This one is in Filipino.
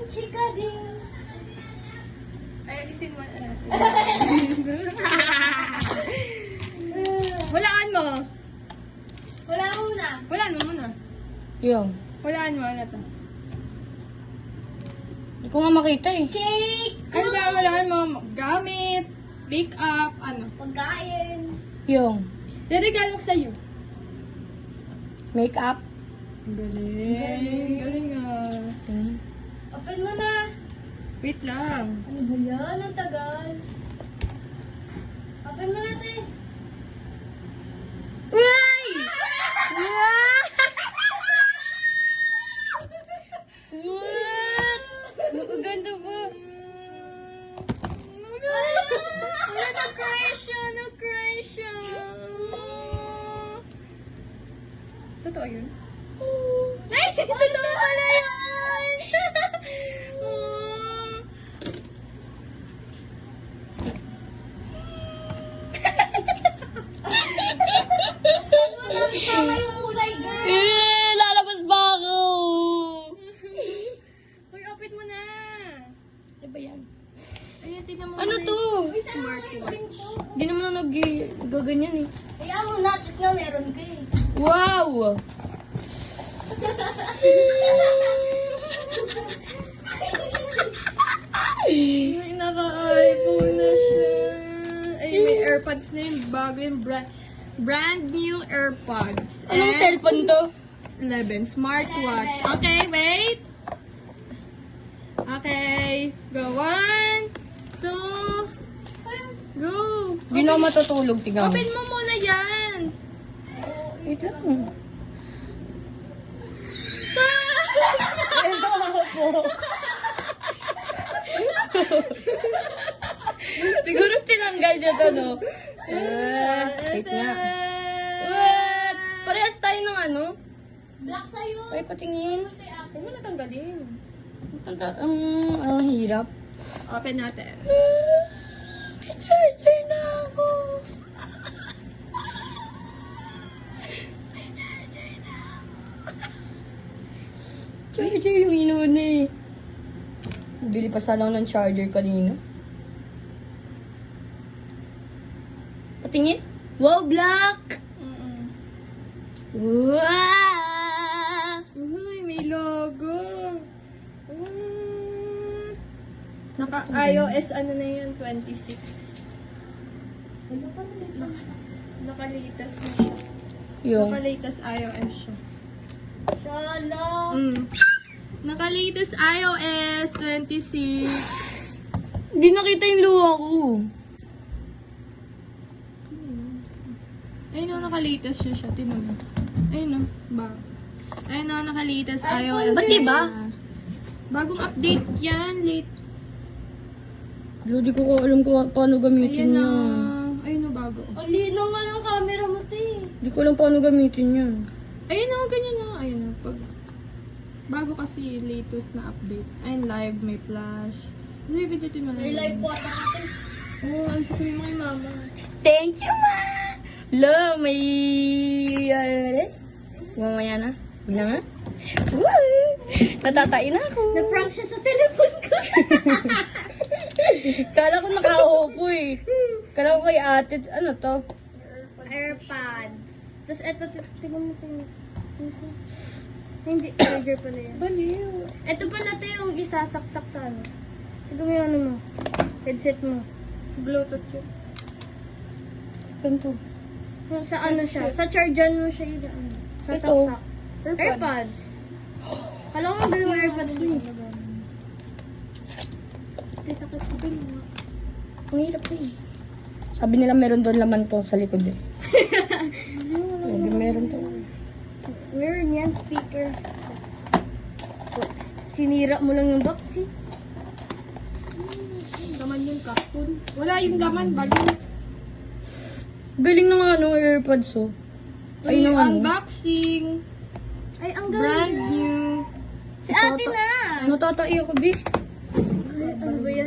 chika din. Ay, alisin mo na natin. Walaan mo. Wala muna. Walaan mo muna. Yung. Walaan mo, ano to? Hindi ko nga makita eh. Cake! Ano ba walaan mo? Gamit, make up, ano? Pagkain. Yung. Regalo sa'yo. Make up. Galing. Galing ah. Tingin. Open mo na. Wait lang. Ano ba yan? Ang tagal. Open mo na, te. Uy! What? Napaganda ba? Na-cry siya! Na-cry siya! Totoo yun? Ay! Totoo pala yun! Tama yung kulay, girl. Lalabas ba ako? Uy, open mo na! Ano ba yan? Ayan, tignan mo. Ano muna to? Uy, saan mo yung pin ko? Hindi naman na nag-gaganyan eh. Kaya mo na, tapos nga meron ka eh. Wow! Ay, naka-iPhone na siya. Ay, may AirPods na yun. Bago yung brand new AirPods. Anong And cellphone to? 11. Smartwatch. Okay, wait. Okay. Go. 1, 2, go. Hindi na ako matutulog, tingnan mo. Open mo muna yan. Wait lang. Siguro tinanggal niya to, no? Wait nga. What? Parehas tayo ng ano? Black sa'yo. Ay, patingin. Huwag mo natanggalin. Ang hirap. Open natin. May charger na ako. May charger na ako. Charger yung inuna eh. Bili pa sana ako ng charger kanina. Patingin. Wow, black! Wow! Uy, may logo. Naka-iOS ano na yun, 26. Naka-latest na siya. Yung. Naka-latest iOS siya. Shala. Naka-latest iOS 26. Hindi nakita yung luha ko. Ayun o, naka-latest siya. Tinan mo. Ayun o, ba? Ayun o, naka-latest iOS. Ba't diba? Bagong update yan. Late. Hindi ko alam kung paano gamitin Ayun na. yan. Ayun o, bago. Ang linaw nga ng camera mo, te. Hindi ko alam paano gamitin yan. Ayun o, ganyan o. Ayun o, pag... Bago kasi latest na update. Ayun, live, may flash. Ano yung video mo na? May live po ata ka, te. Oo, ano sasabihin mo kay mama? Thank you, ma! Lo, may... Mamaya na. Wala nga. Woo! Natatain ako. Na-prank siya sa cellphone ko. Kala ko nakaupo eh. Kala ko kay ate, ano to? AirPods. Tapos eto, tingnan mo ito. Hindi, charger pala yan. Baliw. Ito pala ito yung isasaksak sa ano. Tignan mo yung ano mo. Headset mo. Bluetooth yun. Ganito. Kung sa ano siya. Sa charger mo siya yun. Ano, sasaksak. AirPods. Kala ko dalawang AirPods mo eh. Tita ko sa mo. Ang hirap na eh. Sabi nila meron doon laman to sa likod eh. Sabi meron to. Meron yan, speaker. Sinira mo lang yung box eh. Gaman yung kakun. Wala yung gaman, baliw. Galing ng ano, AirPods oh. Ay, Ay, ng ano. unboxing. Ay, ang Brand ganda. new. Si ate na. Natatai ako, Bi. Ano ba yan?